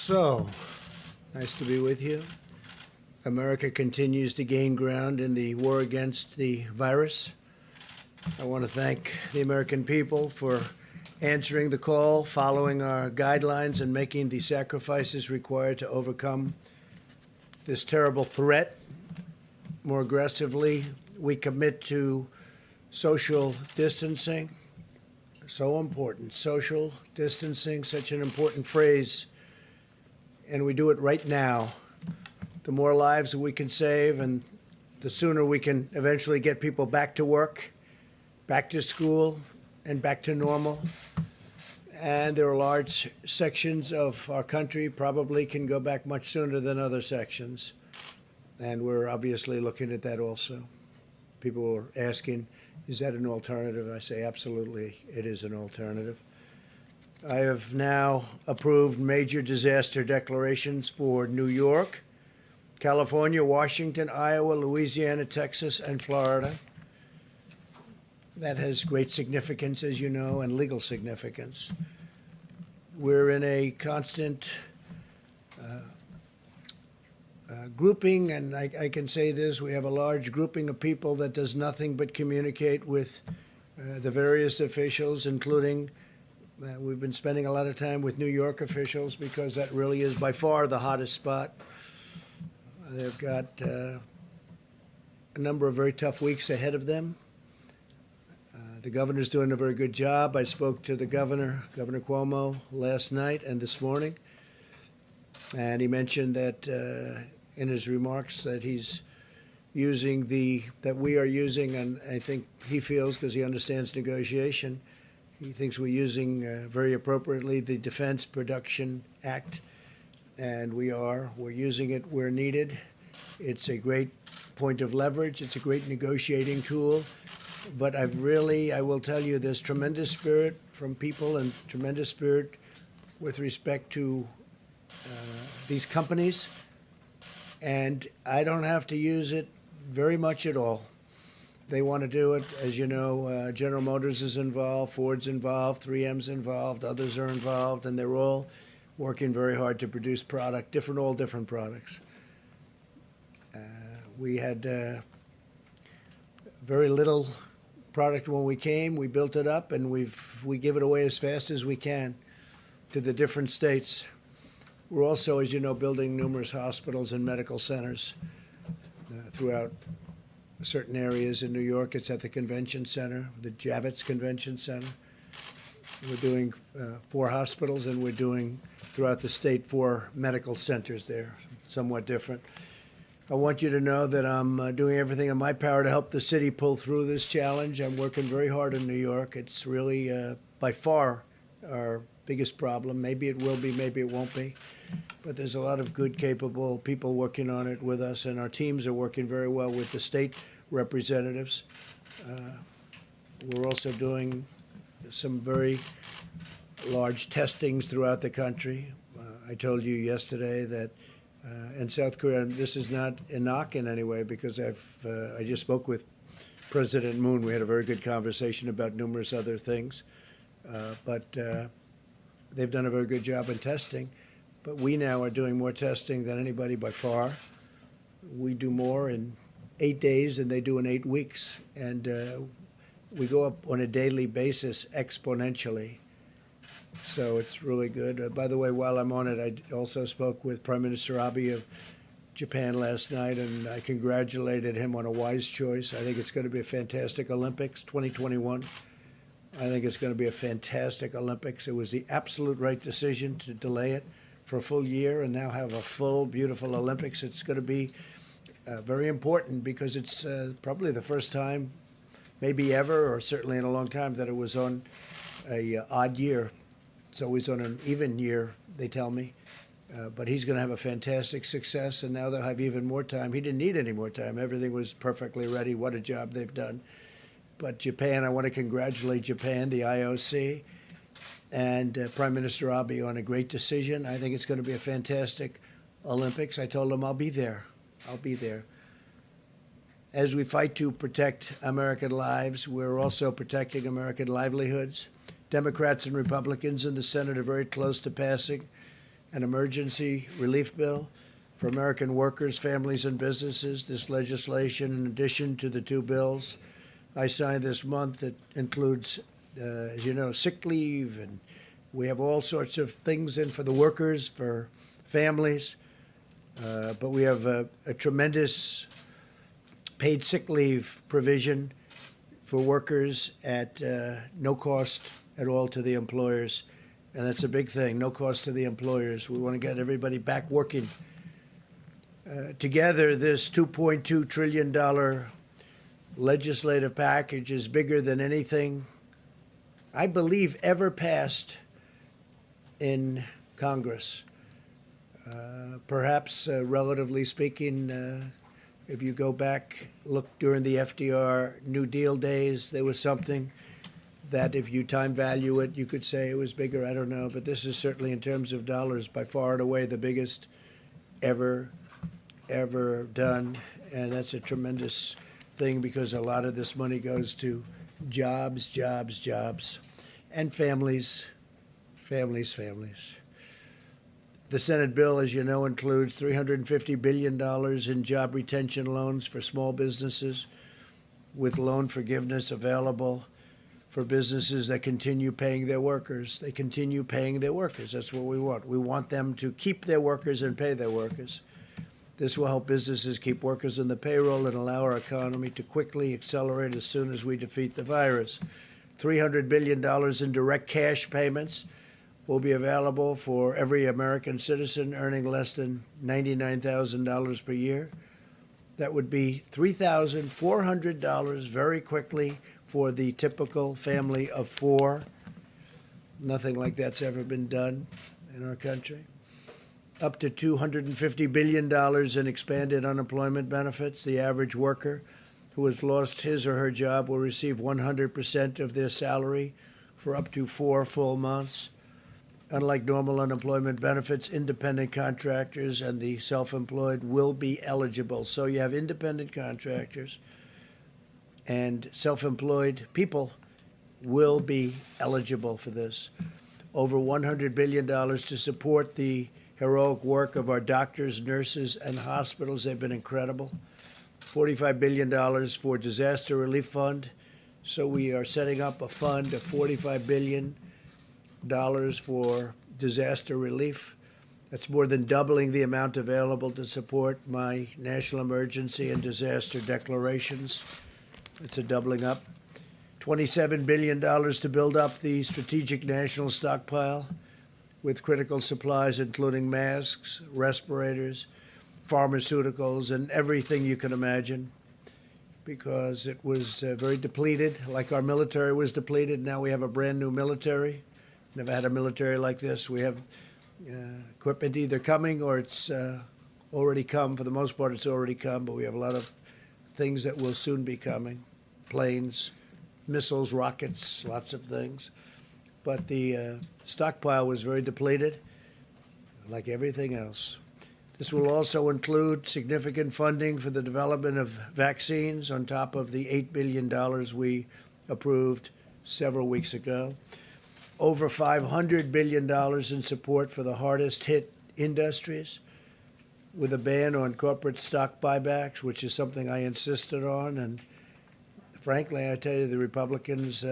So, nice to be with you. America continues to gain ground in the war against the virus. I want to thank the American people for answering the call, following our guidelines, and making the sacrifices required to overcome this terrible threat. More aggressively, we commit to social distancing. So important. Social distancing, such an important phrase. And we do it right now. The more lives we can save, and the sooner we can eventually get people back to work, back to school, and back to normal. And there are large sections of our country probably can go back much sooner than other sections. And we're obviously looking at that also. People are asking, is that an alternative? I say, absolutely, it is an alternative. I have now approved major disaster declarations for New York, California, Washington, Iowa, Louisiana, Texas, and Florida. That has great significance, as you know, and legal significance. We're in a constant grouping, and I can say this, we have a large grouping of people that does nothing but communicate with the various officials, including we've been spending a lot of time with New York officials because that really is by far the hottest spot. They've got a number of very tough weeks ahead of them. The governor's doing a very good job. I spoke to the governor, Governor Cuomo, last night and this morning, and he mentioned that in his remarks that he's using that we are using, and I think he feels, because he understands negotiation, he thinks we're using very appropriately the Defense Production Act, and we're using it where needed. It's a great point of leverage. It's a great negotiating tool. But I will tell you, there's tremendous spirit from people and tremendous spirit with respect to these companies. And I don't have to use it very much at all. They want to do it. As you know, General Motors is involved, Ford's involved, 3M's involved, others are involved, and they're all working very hard to produce all different products. We had very little product when we came. We built it up, and we give it away as fast as we can to the different states. We're also, as you know, building numerous hospitals and medical centers throughout certain areas in New York. It's at the convention center, the Javits Convention Center. We're doing 4 hospitals, and we're doing throughout the state 4 medical centers there, somewhat different. I want you to know that I'm doing everything in my power to help the city pull through this challenge. I'm working very hard in New York. It's really by far our biggest problem. Maybe it will be, maybe it won't be. But there's a lot of good, capable people working on it with us, and our teams are working very well with the state representatives. We're also doing some very large testings throughout the country. I told you yesterday that in South Korea, and this is not a knock in any way, because I just spoke with President Moon. We had a very good conversation about numerous other things. But they've done a very good job in testing. But we now are doing more testing than anybody by far. We do more in 8 days than they do in 8 weeks. And we go up on a daily basis exponentially. So it's really good. By the way, while I'm on it, I also spoke with Prime Minister Abe of Japan last night, and I congratulated him on a wise choice. I think it's going to be a fantastic Olympics 2021. I think it's going to be a fantastic Olympics. It was the absolute right decision to delay it for a full year and now have a full, beautiful Olympics. It's going to be very important because it's probably the first time, maybe ever, or certainly in a long time, that it was on a odd year. It's always on an even year, they tell me. But he's going to have a fantastic success, and now they'll have even more time. He didn't need any more time. Everything was perfectly ready. What a job they've done. But Japan, I want to congratulate Japan, the IOC, and Prime Minister Abe on a great decision. I think it's going to be a fantastic Olympics. I told him I'll be there. I'll be there. As we fight to protect American lives, we're also protecting American livelihoods. Democrats and Republicans in the Senate are very close to passing an emergency relief bill for American workers, families, and businesses. This legislation, in addition to the two bills I signed this month, it includes, as you know, sick leave, and we have all sorts of things in for the workers, for families. But we have a tremendous paid sick leave provision for workers at no cost at all to the employers. And that's a big thing, no cost to the employers. We want to get everybody back working. Together, this $2.2 trillion legislative package is bigger than anything, I believe, ever passed in Congress. Perhaps, relatively speaking, if you go back, look during the FDR New Deal days, there was something that if you time value it, you could say it was bigger. I don't know. But this is certainly, in terms of dollars, by far and away the biggest ever done. And that's a tremendous thing, because a lot of this money goes to jobs, and families. The Senate bill, as you know, includes $350 billion in job retention loans for small businesses, with loan forgiveness available for businesses that continue paying their workers. They continue paying their workers. That's what we want. We want them to keep their workers and pay their workers. This will help businesses keep workers on the payroll and allow our economy to quickly accelerate as soon as we defeat the virus. $300 billion in direct cash payments will be available for every American citizen earning less than $99,000 per year. That would be $3,400 very quickly for the typical family of four. Nothing like that's ever been done in our country. Up to $250 billion in expanded unemployment benefits. The average worker who has lost his or her job will receive 100% of their salary for up to 4 full months. Unlike normal unemployment benefits, independent contractors and the self-employed will be eligible. So you have independent contractors and self-employed people will be eligible for this. Over $100 billion to support the heroic work of our doctors, nurses, and hospitals. They've been incredible. $45 billion for disaster relief fund. So we are setting up a fund of $45 billion for disaster relief. That's more than doubling the amount available to support my national emergency and disaster declarations. It's a doubling up. $27 billion to build up the strategic national stockpile with critical supplies, including masks, respirators, pharmaceuticals, and everything you can imagine, because it was very depleted, like our military was depleted. Now we have a brand new military. Never had a military like this. We have equipment either coming or it's already come. For the most part, it's already come, but we have a lot of things that will soon be coming. Planes, missiles, rockets, lots of things. But the stockpile was very depleted, like everything else. This will also include significant funding for the development of vaccines on top of the $8 billion we approved several weeks ago. Over $500 billion in support for the hardest hit industries, with a ban on corporate stock buybacks, which is something I insisted on. And frankly, I tell you, the Republicans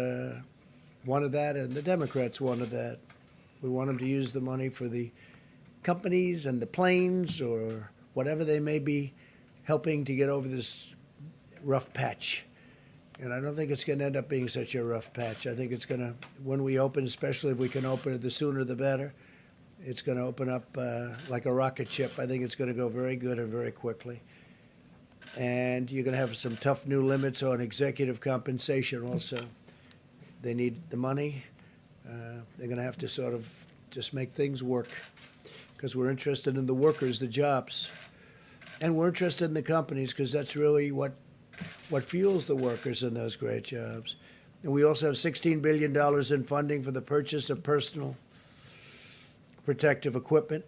wanted that, and the Democrats wanted that. We want them to use the money for the companies and the planes or whatever they may be helping to get over this rough patch. And I don't think it's going to end up being such a rough patch. I think it's going to, when we open, especially if we can open it, the sooner the better, it's going to open up like a rocket ship. I think it's going to go very good and very quickly. And you're going to have some tough new limits on executive compensation also. They need the money. They're going to have to sort of just make things work, because we're interested in the workers, the jobs. And we're interested in the companies, because that's really what fuels the workers in those great jobs. And we also have $16 billion in funding for the purchase of personal protective equipment.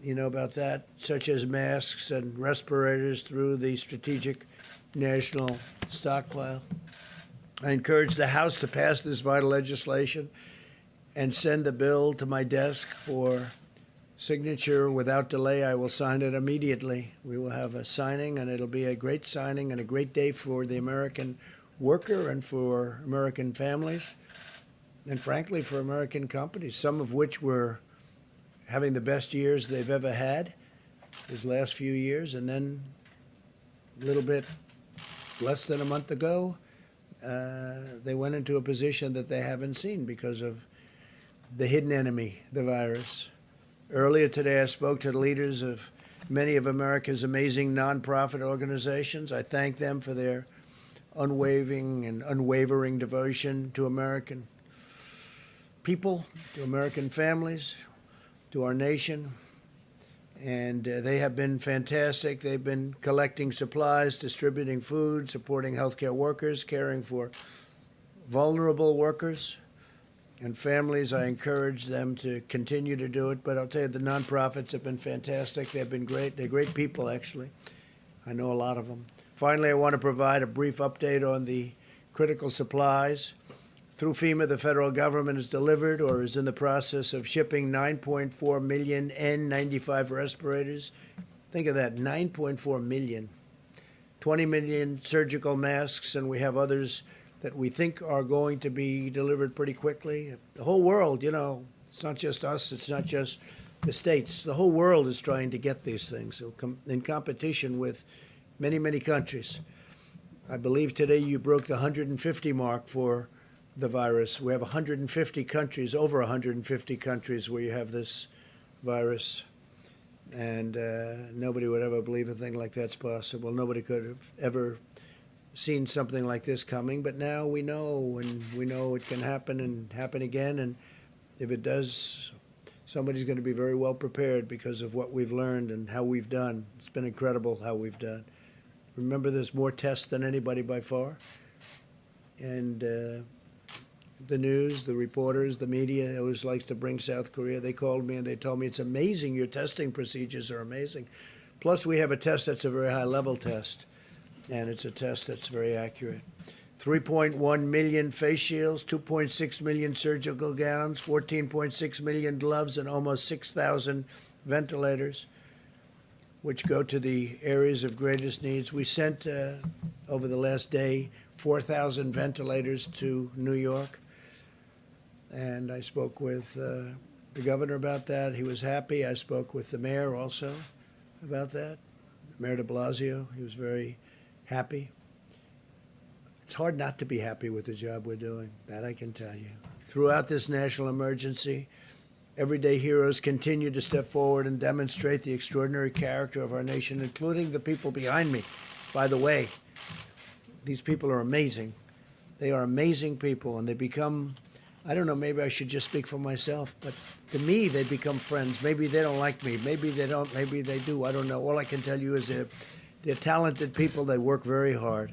You know about that, such as masks and respirators, through the strategic national stockpile. I encourage the House to pass this vital legislation and send the bill to my desk for signature without delay. I will sign it immediately. We will have a signing, and it'll be a great signing and a great day for the American worker and for American families, and frankly, for American companies, some of which were having the best years they've ever had these last few years, and then a little bit less than a month ago, they went into a position that they haven't seen because of the hidden enemy, the virus. Earlier today, I spoke to the leaders of many of America's amazing nonprofit organizations. I thank them for their unwavering devotion to American people, to American families, to our nation. And they have been fantastic. They've been collecting supplies, distributing food, supporting healthcare workers, caring for vulnerable workers and families. I encourage them to continue to do it. But I'll tell you, the nonprofits have been fantastic. They've been great. They're great people, actually. I know a lot of them. Finally, I want to provide a brief update on the critical supplies. Through FEMA, the federal government has delivered or is in the process of shipping 9.4 million N95 respirators. Think of that, 9.4 million. 20 million surgical masks, and we have others that we think are going to be delivered pretty quickly. The whole world, you know, it's not just us, it's not just the states. The whole world is trying to get these things, so in competition with many, many countries. I believe today you broke the 150 mark for the virus. We have 150 countries, over 150 countries where you have this virus. And nobody would ever believe a thing like that's possible. Nobody could have ever seen something like this coming. But now we know, and we know it can happen and happen again. And if it does, somebody's going to be very well prepared because of what we've learned and how we've done. It's been incredible how we've done. Remember, there's more tests than anybody by far. And the news, the reporters, the media always likes to bring South Korea. They called me and they told me, it's amazing, your testing procedures are amazing. Plus, we have a test that's a very high-level test, and it's a test that's very accurate. 3.1 million face shields, 2.6 million surgical gowns, 14.6 million gloves, and almost 6,000 ventilators, which go to the areas of greatest needs. We sent, over the last day, 4,000 ventilators to New York. And I spoke with the governor about that. He was happy. I spoke with the mayor also about that, Mayor de Blasio. He was very happy. It's hard not to be happy with the job we're doing, that I can tell you. Throughout this national emergency, everyday heroes continue to step forward and demonstrate the extraordinary character of our nation, including the people behind me. By the way, these people are amazing. They are amazing people, and they become, I don't know, maybe I should just speak for myself, but to me, they become friends. Maybe they don't like me. Maybe they don't. Maybe they do. I don't know. All I can tell you is they're talented people. They work very hard.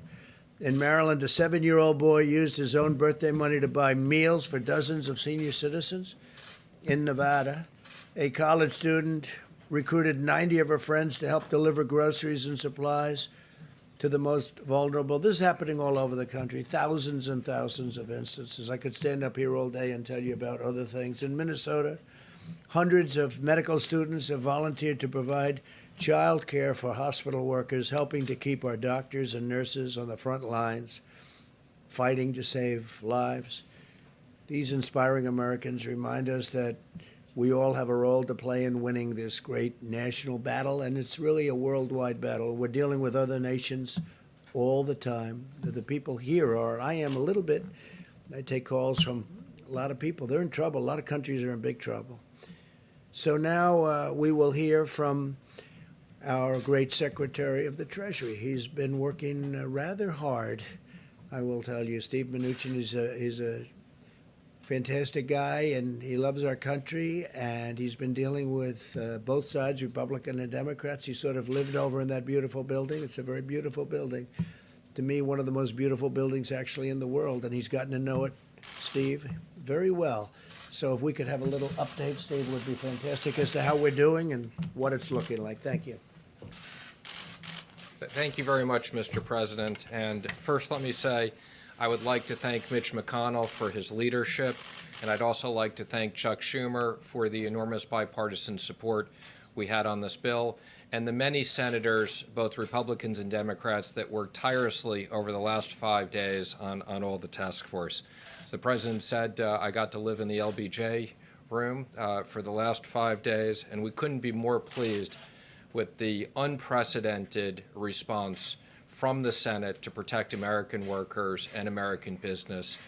In Maryland, a 7-year-old boy used his own birthday money to buy meals for dozens of senior citizens. In Nevada, a college student recruited 90 of her friends to help deliver groceries and supplies to the most vulnerable. This is happening all over the country, thousands and thousands of instances. I could stand up here all day and tell you about other things. In Minnesota, hundreds of medical students have volunteered to provide child care for hospital workers, helping to keep our doctors and nurses on the front lines, fighting to save lives. These inspiring Americans remind us that we all have a role to play in winning this great national battle, and it's really a worldwide battle. We're dealing with other nations all the time. The people here are, I am a little bit, I take calls from a lot of people. They're in trouble. A lot of countries are in big trouble. So now we will hear from our great Secretary of the Treasury. He's been working rather hard, I will tell you. Steve Mnuchin is a fantastic guy, and he loves our country, and he's been dealing with both sides, Republican and Democrats. He sort of lived over in that beautiful building. It's a very beautiful building. To me, one of the most beautiful buildings actually in the world, and he's gotten to know it, Steve, very well. So if we could have a little update, Steve, would be fantastic as to how we're doing and what it's looking like. Thank you. Thank you very much, Mr. President. And first, let me say, I would like to thank Mitch McConnell for his leadership And I'd also like to thank Chuck Schumer for the enormous bipartisan support we had on this bill, and the many senators, both Republicans and Democrats, that worked tirelessly over the last 5 days on all the task force. As the President said, I got to live in the LBJ room for the last 5 days, and we couldn't be more pleased with the unprecedented response from the Senate to protect American workers and American business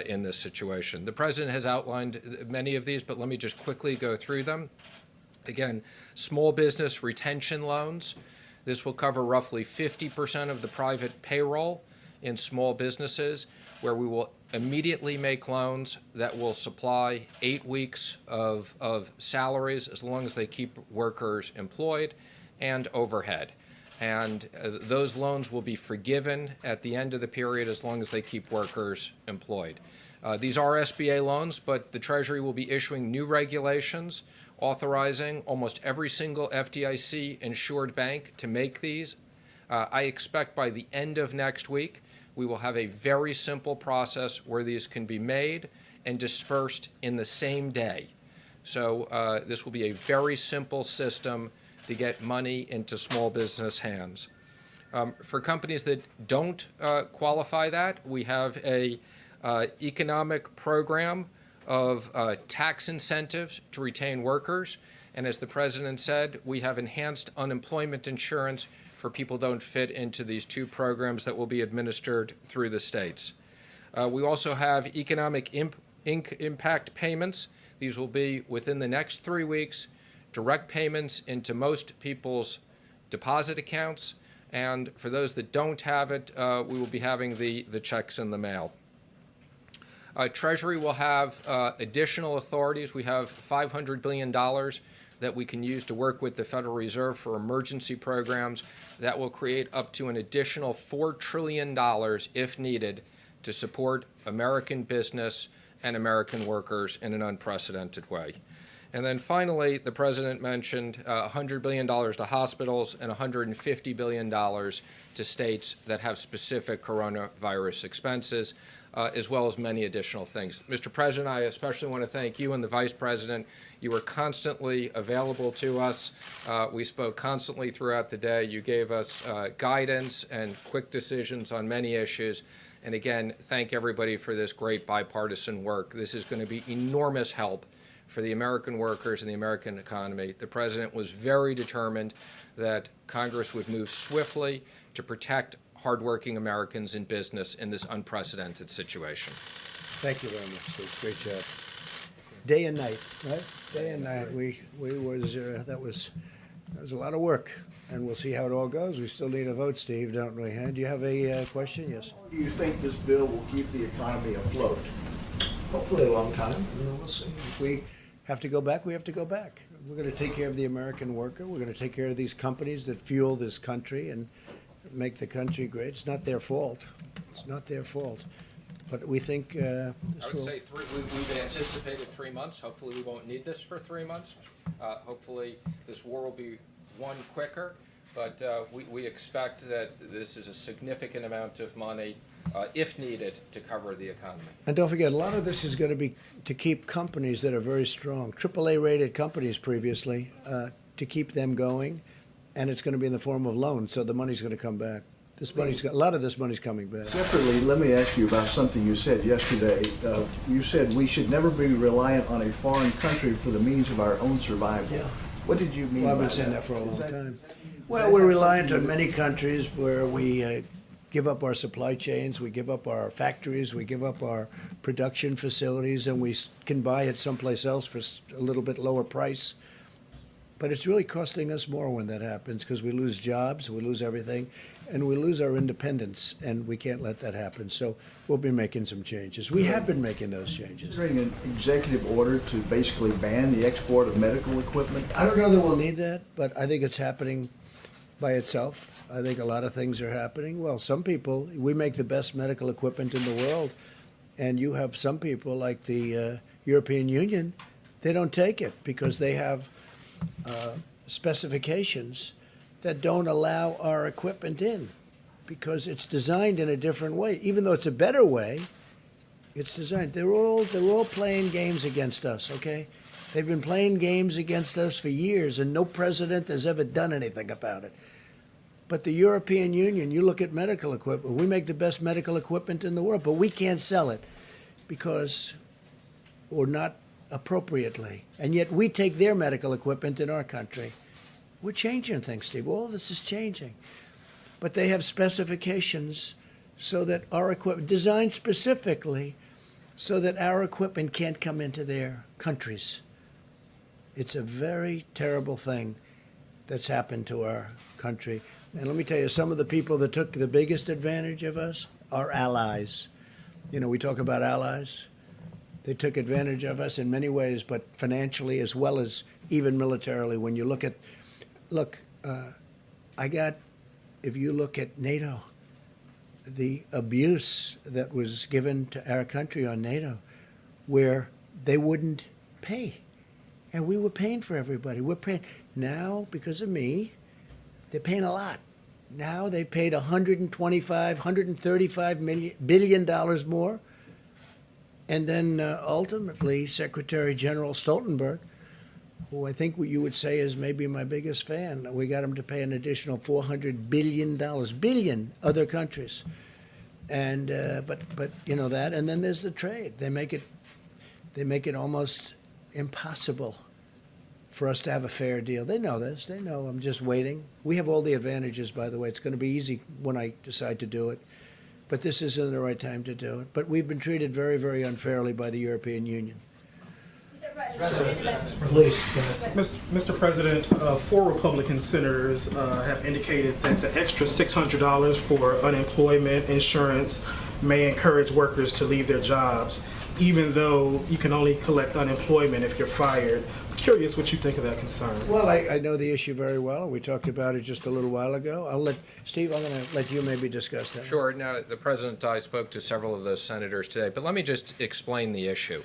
in this situation. The President has outlined many of these, but let me just quickly go through them. Again, small business retention loans. This will cover roughly 50% of the private payroll in small businesses, where we will immediately make loans that will supply 8 weeks of salaries as long as they keep workers employed and overhead. And those loans will be forgiven at the end of the period as long as they keep workers employed. These are SBA loans, but the Treasury will be issuing new regulations authorizing almost every single FDIC-insured bank to make these. I expect by the end of next week, we will have a very simple process where these can be made and dispersed in the same day. So this will be a very simple system to get money into small business hands. For companies that don't qualify that, we have a economic program of tax incentives to retain workers. And as the President said, we have enhanced unemployment insurance for people who don't fit into these two programs that will be administered through the states. We also have economic impact payments. These will be within the next 3 weeks, direct payments into most people's deposit accounts. And for those that don't have it, we will be having the checks in the mail. Treasury will have additional authorities. We have $500 billion that we can use to work with the Federal Reserve for emergency programs that will create up to an additional $4 trillion, if needed, to support American business and American workers in an unprecedented way. And then finally, the President mentioned $100 billion to hospitals and $150 billion to states that have specific coronavirus expenses, as well as many additional things. Mr. President, I especially want to thank you and the Vice President. You were constantly available to us. We spoke constantly throughout the day. You gave us guidance and quick decisions on many issues. And again, thank everybody for this great bipartisan work. This is going to be enormous help for the American workers and the American economy. The President was very determined that Congress would move swiftly to protect hardworking Americans in business in this unprecedented situation. Thank you very much, Steve. Great job. Day and night, right? Day and night. That was a lot of work, and we'll see how it all goes. We still need a vote, Steve, don't we? Do you have a question? Yes. Do you think this bill will keep the economy afloat? Hopefully a long time. We'll see. If we have to go back, we have to go back. We're going to take care of the American worker. We're going to take care of these companies that fuel this country and make the country great. It's not their fault. It's not their fault. But we think I would say we've anticipated 3 months. Hopefully we won't need this for 3 months. Hopefully this war will be won quicker. But we expect that this is a significant amount of money, if needed, to cover the economy. And don't forget, a lot of this is going to be to keep companies that are very strong, AAA-rated companies previously, to keep them going. And it's going to be in the form of loans, so the money's going to come back. A lot of this money's coming back. Separately, let me ask you about something you said yesterday. You said we should never be reliant on a foreign country for the means of our own survival. Yeah. What did you mean by that? Well, I've been saying that for a long time. Well, we're reliant on many countries where we give up our supply chains, we give up our factories, we give up our production facilities, and we can buy it someplace else for a little bit lower price. But it's really costing us more when that happens, because we lose jobs, we lose everything, and we lose our independence, and we can't let that happen. So we'll be making some changes. We have been making those changes. Considering an executive order to basically ban the export of medical equipment? I don't know that we'll need that, but I think it's happening by itself. I think a lot of things are happening. Well, some people, we make the best medical equipment in the world, and you have some people like the European Union, they don't take it because they have specifications that don't allow our equipment in because it's designed in a different way. Even though it's a better way, It's designed. They're all playing games against us, okay? They've been playing games against us for years, and no president has ever done anything about it. But the European Union, you look at medical equipment, we make the best medical equipment in the world, but we can't sell it because, or not appropriately. And yet we take their medical equipment in our country. We're changing things, Steve. All this is changing. But they have specifications so that our equipment, designed specifically so that our equipment can't come into their countries. It's a very terrible thing that's happened to our country. And let me tell you, some of the people that took the biggest advantage of us are allies. You know, we talk about allies. They took advantage of us in many ways, but financially as well as even militarily. When you look at, if you look at NATO, the abuse that was given to our country on NATO, where they wouldn't pay. And we were paying for everybody. We're paying now because of me. They're paying a lot. Now they've paid $135 billion more. And then ultimately, Secretary General Stoltenberg, who I think you would say is maybe my biggest fan, we got him to pay an additional $400 billion other countries. And but you know that. And then there's the trade. They make it almost impossible for us to have a fair deal. They know this. They know I'm just waiting. We have all the advantages, by the way. It's going to be easy when I decide to do it. But this isn't the right time to do it. But we've been treated very, very unfairly by the European Union. Please. Mr. President, 4 Republican senators have indicated that the extra $600 for unemployment insurance may encourage workers to leave their jobs, even though you can only collect unemployment if you're fired. I'm curious what you think of that concern. Well, I know the issue very well. We talked about it just a little while ago. Steve, I'm going to let you maybe discuss that. Sure. Now, the President and I spoke to several of those senators today, but let me just explain the issue,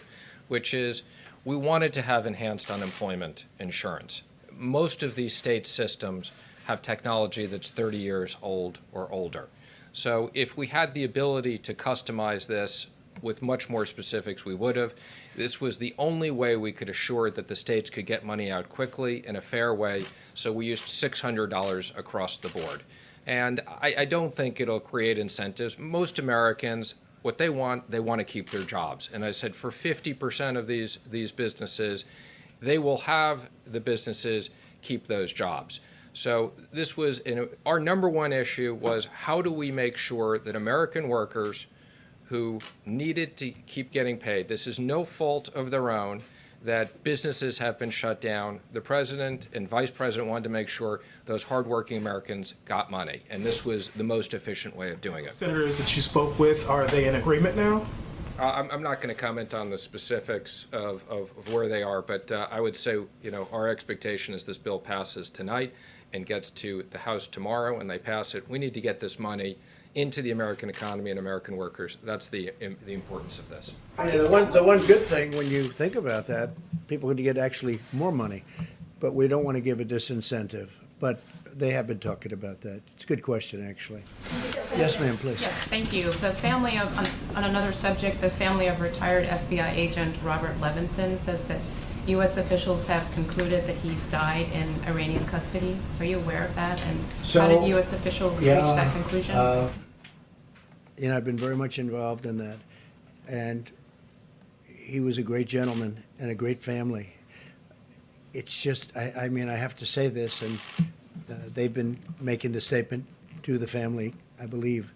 which is we wanted to have enhanced unemployment insurance. Most of these state systems have technology that's 30 years old or older. So if we had the ability to customize this with much more specifics, we would have. This was the only way we could assure that the states could get money out quickly in a fair way, so we used $600 across the board. And I don't think it'll create incentives. Most Americans, what they want to keep their jobs. And I said for 50% of these businesses, they will have the businesses keep those jobs. So this was, our number one issue was how do we make sure that American workers who needed to keep getting paid, this is no fault of their own, that businesses have been shut down. The president and vice president wanted to make sure those hardworking Americans got money, and this was the most efficient way of doing it. Senators that you spoke with, are they in agreement now? I'm not going to comment on the specifics of where they are, but I would say, our expectation is this bill passes tonight and gets to the House tomorrow, and they pass it. We need to get this money into the American economy and American workers. That's the importance of this. The one good thing when you think about that, people could get actually more money, but we don't want to give a disincentive. But they have been talking about that. It's a good question, actually. Yes, ma'am, please. Yes, thank you. The family of, on another subject, the family of retired FBI agent Robert Levinson says that U.S. officials have concluded that he's died in Iranian custody. Are you aware of that? And how did U.S. officials reach that conclusion? I've been very much involved in that. And he was a great gentleman and a great family. It's just, I have to say this, and they've been making the statement to the family, I believe,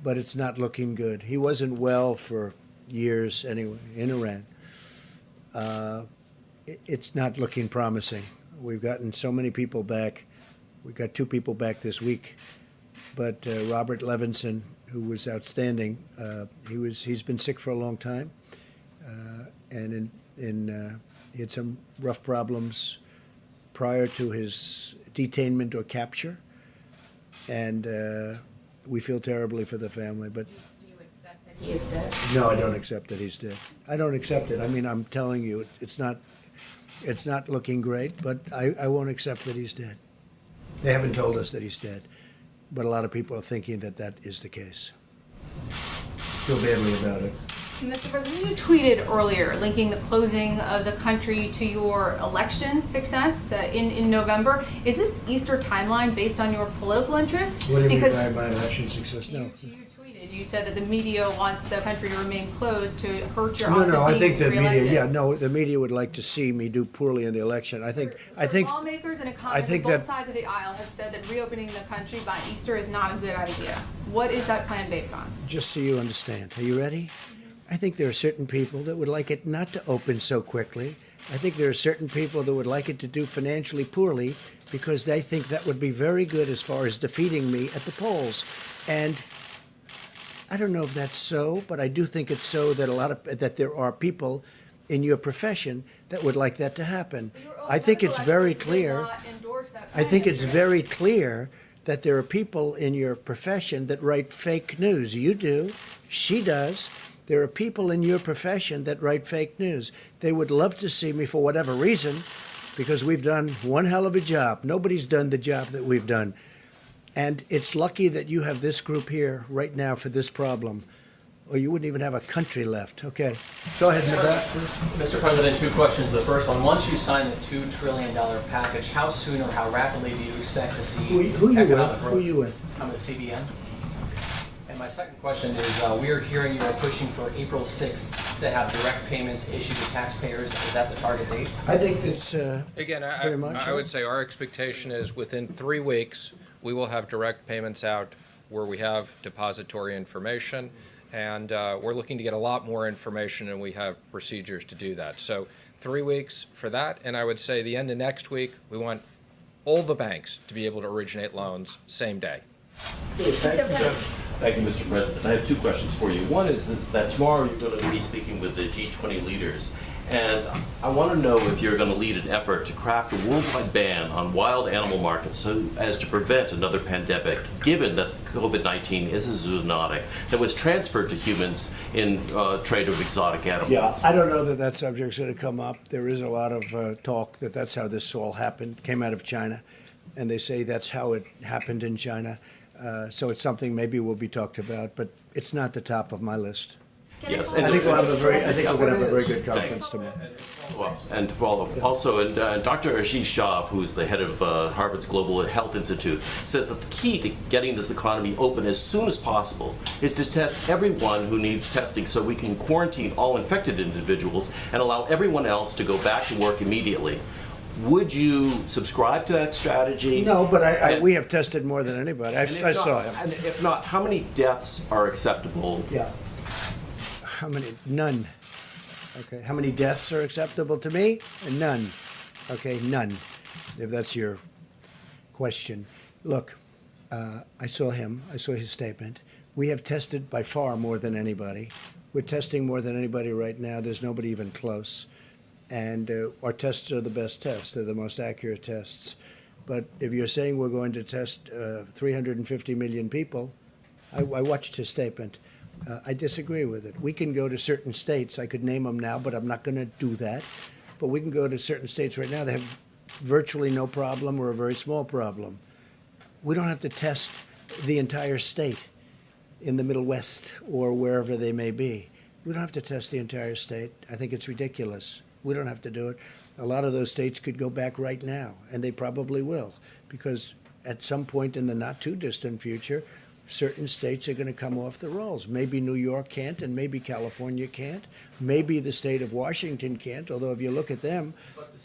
but it's not looking good. He wasn't well for years anyway in Iran. It's not looking promising. We've gotten so many people back. We got 2 people back this week, but Robert Levinson, who was outstanding, he's been sick for a long time, and he had some rough problems prior to his detainment or capture, and we feel terribly for the family. But do you accept that he is dead? No, I don't accept that he's dead. I don't accept it. I'm telling you, it's not looking great, but I won't accept that he's dead. They haven't told us that he's dead, but a lot of people are thinking that that is the case. Feel badly about it. Mr. President, you tweeted earlier linking the closing of the country to your election success in November. Is this Easter timeline based on your political interests? What do you mean Because by my election success? No. you tweeted, you said that the media wants the country to remain closed to hurt your No, odds no, of I being think the media, reelected. yeah, no, the media would like to see me do poorly in the election. I think, Lawmakers and economists on think both that- sides of the aisle have said that reopening the country by Easter is not a good idea. What is that plan based on? just so you understand, are you ready? I think there are certain people that would like it not to open so quickly. I think there are certain people that would like it to do financially poorly because they think that would be very good as far as defeating me at the polls. And I don't know if that's so, but I do think it's so that there are people in your profession that would like that to happen. I think it's very clear. I think it's very clear that there are people in your profession that write fake news. You do. She does. There are people in your profession that write fake news. They would love to see me for whatever reason because we've done one hell of a job. Nobody's done the job that we've done. And it's lucky that you have this group here right now for this problem, or you wouldn't even have a country left. Okay. Go ahead, Nevada. Mr. President, two questions. The first one, once you sign the $2 trillion package, how soon or how rapidly do you expect to see Who you economic with? growth? Who you with? I'm with CBN. And my second question is, we are hearing you are pushing for April 6th to have direct payments issued to taxpayers. Is that the target date? I think that's Again, Pretty much, I would say our expectation is within 3 weeks, we will have direct payments out where we have depository information. And we're looking to get a lot more information, and we have procedures to do that. So 3 weeks for that. And I would say the end of next week, we want all the banks to be able to originate loans same day. Thank you, Mr. President. I have two questions for you. One is that tomorrow you're going to be speaking with the G20 leaders, and I want to know if you're going to lead an effort to craft a worldwide ban on wild animal markets so as to prevent another pandemic, given that COVID-19 is a zoonotic that was transferred to humans in trade of exotic animals. Yeah, I don't know that that subject's going to come up. There is a lot of talk that that's how this all happened, came out of China, and they say that's how it happened in China. So it's something maybe will be talked about, but it's not the top of my list. Yes, I think we'll have I think we're going to have a very good conference tomorrow. Well, and to follow up, also, and Dr. Ashish Shah, who's the head of Harvard's Global Health Institute, says that the key to getting this economy open as soon as possible is to test everyone who needs testing so we can quarantine all infected individuals and allow everyone else to go back to work immediately. Would you subscribe to that strategy? No, but And- we have tested more than anybody. I and if saw not- him. And if not, how many deaths are acceptable? Yeah. How many? None. Okay. How many deaths are acceptable to me? None. Okay, none. If that's your question. Look, I saw him. I saw his statement. We have tested by far more than anybody. We're testing more than anybody right now. There's nobody even close. And our tests are the best tests. They're the most accurate tests. But if you're saying we're going to test 350 million people, I watched his statement. I disagree with it. We can go to certain states. I could name them now, but I'm not going to do that. But we can go to certain states right now that have virtually no problem or a very small problem. We don't have to test the entire state in the Middle West or wherever they may be. We don't have to test the entire state. I think it's ridiculous. We don't have to do it. A lot of those states could go back right now, and they probably will, because at some point in the not too distant future, certain states are going to come off the rolls. Maybe New York can't, and maybe California can't. Maybe the state of Washington can't, although if you look at them,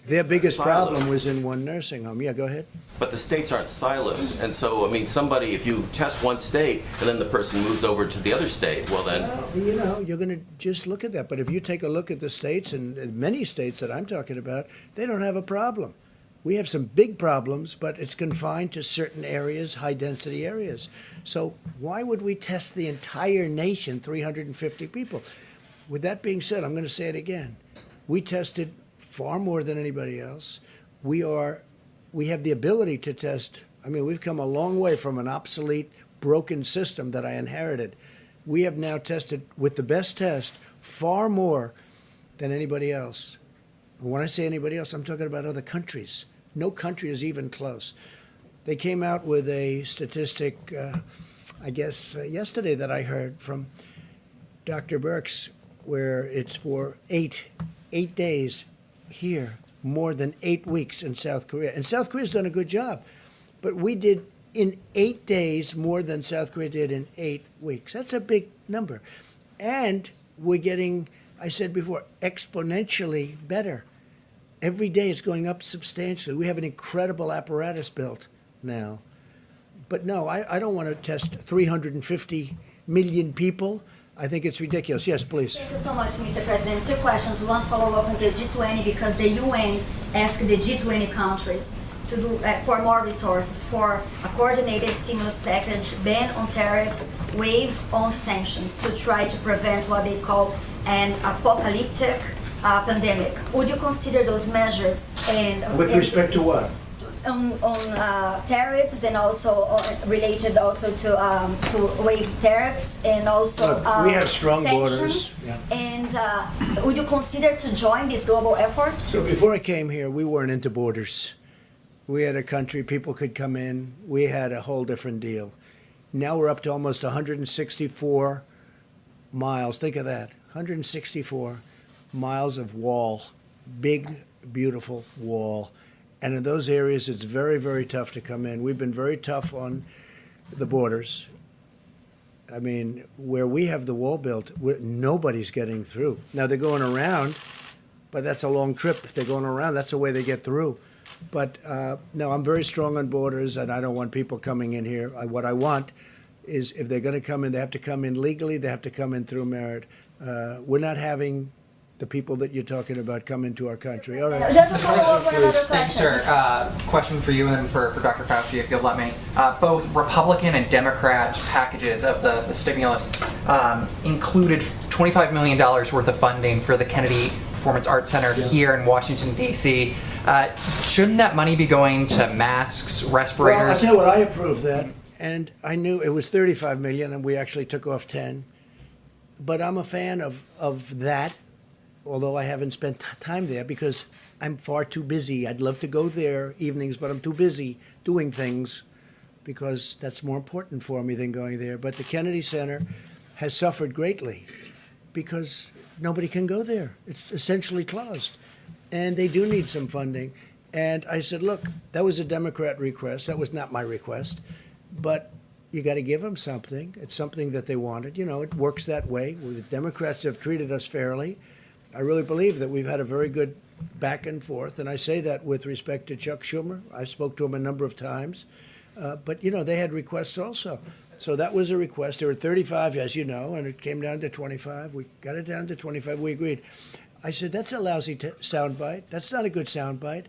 their biggest problem was in one nursing home. Yeah, go ahead. But the states aren't siloed. And so, I mean, somebody, if you test one state and then the person moves over to the other state, well then, You know, you're going to just look at that. But if you take a look at the states, and many states that I'm talking about, they don't have a problem. We have some big problems, but it's confined to certain areas, high-density areas. So why would we test the entire nation, 350 people? With that being said, I'm going to say it again. We tested far more than anybody else. We have the ability to test. I mean, we've come a long way from an obsolete, broken system that I inherited. We have now tested with the best test far more than anybody else. And when I say anybody else, I'm talking about other countries. No country is even close. They came out with a statistic, I guess, yesterday that I heard from Dr. Birx. where it's for eight days here, more than 8 weeks in South Korea. And South Korea's done a good job. But we did in 8 days more than South Korea did in 8 weeks. That's a big number. And we're getting, I said before, exponentially better. Every day it's going up substantially. We have an incredible apparatus built now. But no, I don't want to test 350 million people. I think it's ridiculous. Yes, please. Thank you so much, Mr. President. Two questions. One follow-up on the G20, because the UN asked the G20 countries to do for more resources for a coordinated stimulus package, ban on tariffs, waive on sanctions to try to prevent what they call an apocalyptic pandemic. Would you consider those measures? And With respect to what? on tariffs, and also related also to waive tariffs, and also Look, we have strong sanctions. borders. Yeah. And would you consider to join this global effort? So before I came here, we weren't into borders. We had a country, people could come in. We had a whole different deal. Now we're up to almost 164 miles. Think of that, 164 miles of wall, big, beautiful wall. And in those areas, it's very, very tough to come in. We've been very tough on the borders. I mean, where we have the wall built, nobody's getting through. Now, they're going around, but that's a long trip. They're going around. That's the way they get through. But no, I'm very strong on borders, and I don't want people coming in here. What I want is, if they're going to come in, they have to come in legally. They have to come in through merit. We're not having the people that you're talking about come into our country. All right. Just a follow-up on another Thanks, question. sir. Question for you and then for Dr. Fauci, if you'll let me. Both Republican and Democrat packages of the stimulus included $25 million worth of funding for the Kennedy Performance Arts Center here in Washington, D.C. Shouldn't that money be going to masks, respirators? Well, I'll tell you what, I approved that, and I knew it was 35 million, and we actually took off 10. But I'm a fan of that, although I haven't spent time there because I'm far too busy. I'd love to go there evenings, but I'm too busy doing things because that's more important for me than going there. But the Kennedy Center has suffered greatly because nobody can go there. It's essentially closed. And they do need some funding. And I said, look, that was a Democrat request. That was not my request. But you got to give them something. It's something that they wanted. You know, it works that way. The Democrats have treated us fairly. I really believe that we've had a very good back and forth. And I say that with respect to Chuck Schumer. I spoke to him a number of times. But, you know, they had requests also. So that was a request. There were 35, as you know, and it came down to 25. We got it down to 25. We agreed. I said, that's a lousy soundbite. That's not a good soundbite,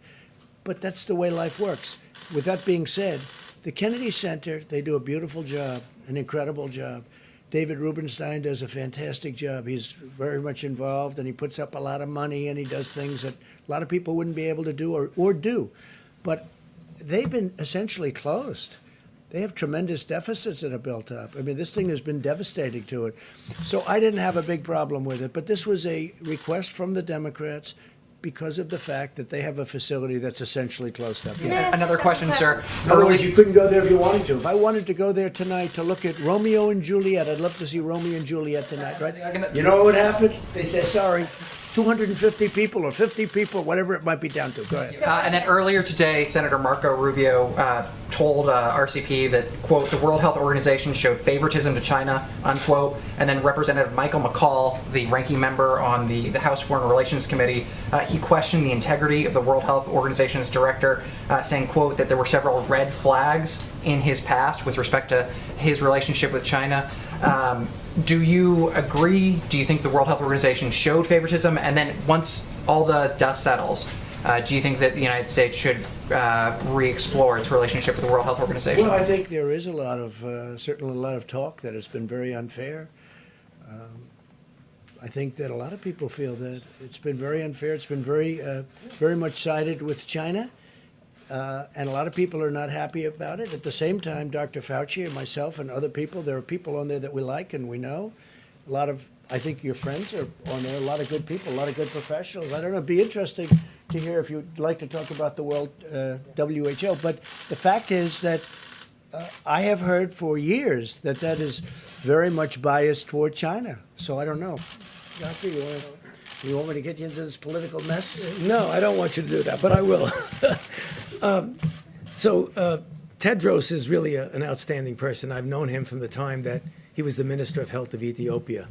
but that's the way life works. With that being said, the Kennedy Center, they do a beautiful job, an incredible job. David Rubenstein does a fantastic job. He's very much involved, and he puts up a lot of money, and he does things that a lot of people wouldn't be able to do or do. But they've been essentially closed. They have tremendous deficits that are built up. I mean, this thing has been devastating to it. So I didn't have a big problem with it. But this was a request from the Democrats because of the fact that they have a facility that's essentially closed up. Yes, Another question, sir. In other words, you couldn't go there if you wanted to. If I wanted to go there tonight to look at Romeo and Juliet, I'd love to see Romeo and Juliet tonight, right? You know what would happen? They say, sorry, 250 people or 50 people, whatever it might be down to. Go ahead. And then earlier today, Senator Marco Rubio told RCP that, quote, the World Health Organization showed favoritism to China, unquote. And then Representative Michael McCall, the ranking member on the House Foreign Relations Committee, he questioned the integrity of the World Health Organization's director, saying, quote, that there were several red flags in his past with respect to his relationship with China. Do you agree? Do you think the World Health Organization showed favoritism? And then once all the dust settles, do you think that the United States should re-explore its relationship with the World Health Organization? Well, I think there is certainly a lot of talk that it's been very unfair. I think that a lot of people feel that it's been very unfair. It's been very much sided with China. And a lot of people are not happy about it. At the same time, Dr. Fauci and myself and other people, there are people on there that we like and we know. A lot of, I think your friends are on there, a lot of good people, a lot of good professionals. I don't know, it'd be interesting to hear if you'd like to talk about the World WHO. But the fact is that I have heard for years that is very much biased toward China. So I don't know. Doctor, you want me to get you into this political mess? No, I don't want you to do that, but I will. Tedros is really an outstanding person. I've known him from the time that he was the Minister of Health of Ethiopia.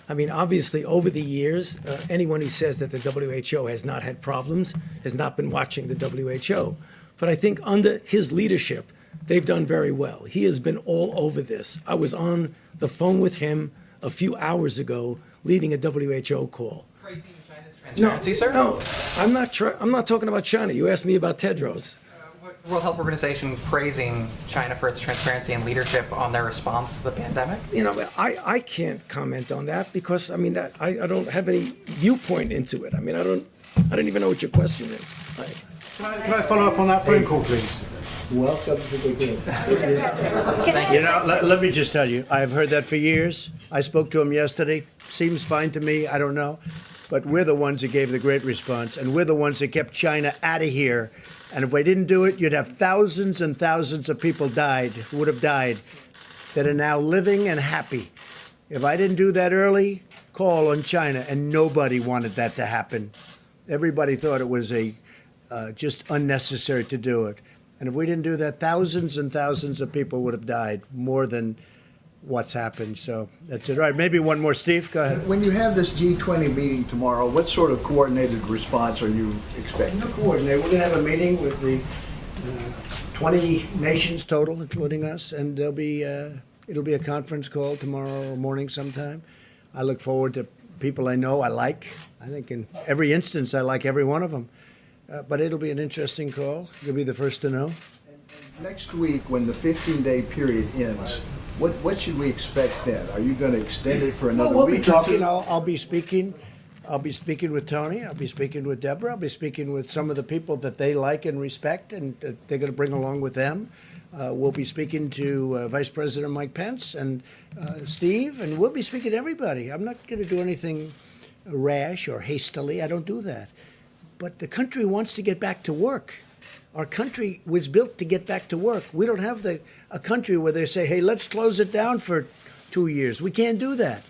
I mean, obviously, over the years, anyone who says that the WHO has not had problems has not been watching the WHO. But I think under his leadership, they've done very well. He has been all over this. I was on the phone with him a few hours ago, leading a WHO call. Praising China's transparency, sir? No, I'm not talking about China. You asked me about Tedros. The World Health Organization praising China for its transparency and leadership on their response to the pandemic? You know, I can't comment on that because, I mean, I don't have any viewpoint into it. I mean, I don't even know what your question is. Can I follow up on that phone call, please? Welcome to the group. You know, let me just tell you, I've heard that for years. I spoke to him yesterday. Seems fine to me. I don't know. But we're the ones that gave the great response, and we're the ones that kept China out of here. And if we didn't do it, you'd have thousands and thousands of people would have died, that are now living and happy. If I didn't do that early, call on China, and nobody wanted that to happen. Everybody thought it was just unnecessary to do it. And if we didn't do that, thousands and thousands of people would have died, more than what's happened. So that's it. All right, maybe one more. Steve, go ahead. When you have this G20 meeting tomorrow, what sort of coordinated response are you expecting? No coordinate. We're going to have a meeting with the 20 nations total, including us, and it'll be a conference call tomorrow morning sometime. I look forward to people I know, I like. I think in every instance I like every one of them. But it'll be an interesting call. You'll be the first to know. Next week, when the 15-day period ends, what should we expect then? Are you going to extend it for another we'll week? Be talking. I'll be speaking. I'll be speaking with Tony. I'll be speaking with Deborah. I'll be speaking with some of the people that they like and respect, and they're going to bring along with them. We'll be speaking to Vice President Mike Pence and Steve, and we'll be speaking to everybody. I'm not going to do anything rash or hastily. I don't do that. But the country wants to get back to work. Our country was built to get back to work. We don't have a country where they say, hey, let's close it down for 2 years. We can't do that.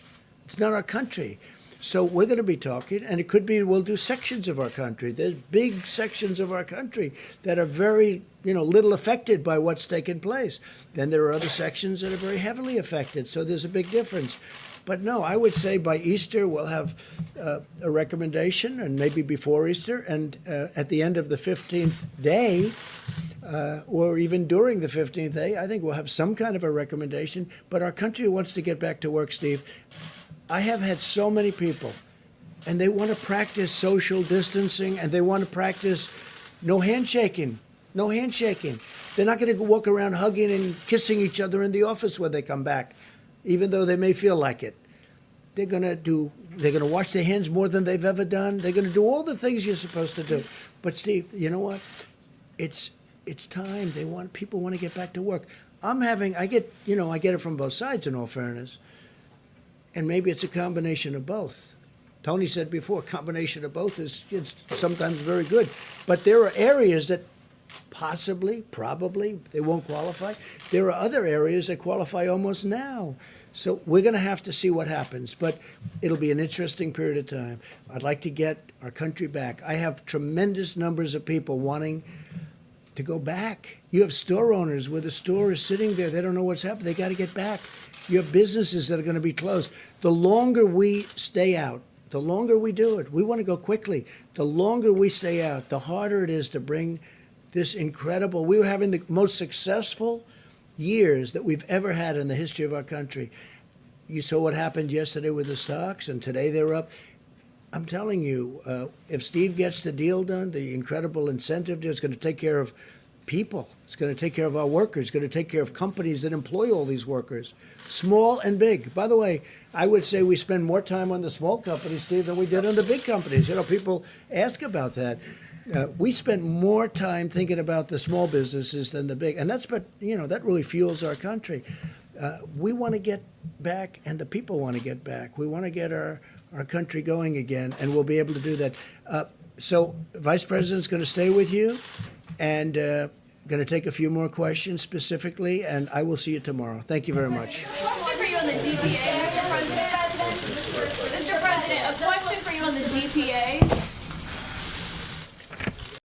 It's not our country. So we're going to be talking, and it could be we'll do sections of our country. There's big sections of our country that are very, little affected by what's taken place. Then there are other sections that are very heavily affected. So there's a big difference. But no, I would say by Easter we'll have a recommendation, and maybe before Easter, and at the end of the 15th day, or even during the 15th day, I think we'll have some kind of a recommendation. But our country wants to get back to work, Steve. I have had so many people, and they want to practice social distancing, and they want to practice no handshaking. No handshaking. They're not going to walk around hugging and kissing each other in the office when they come back, even though they may feel like it. They're going to wash their hands more than they've ever done. They're going to do all the things you're supposed to do. But Steve, you know what? It's time. People want to get back to work. I get it from both sides, in all fairness. And maybe it's a combination of both. Tony said before, combination of both is sometimes very good. But there are areas that probably, they won't qualify. There are other areas that qualify almost now. So we're going to have to see what happens. But it'll be an interesting period of time. I'd like to get our country back. I have tremendous numbers of people wanting to go back. You have store owners where the store is sitting there. They don't know what's happening. They got to get back. You have businesses that are going to be closed. The longer we stay out, the longer we do it, we want to go quickly. The longer we stay out, the harder it is to bring this incredible. We were having the most successful years that we've ever had in the history of our country. You saw what happened yesterday with the stocks, and today they're up. I'm telling you, if Steve gets the deal done, the incredible incentive deal is going to take care of people. It's going to take care of our workers. It's going to take care of companies that employ all these workers, small and big. By the way, I would say we spend more time on the small companies, Steve, than we did on the big companies. People ask about that. We spent more time thinking about the small businesses than the big, and that really fuels our country. We want to get back, and the people want to get back. We want to get our country going again, and we'll be able to do that. So Vice President's going to stay with you, and going to take a few more questions specifically, and I will see you tomorrow. Thank you very much. Question for you on the DPA, Mr. President. Mr. President, EPA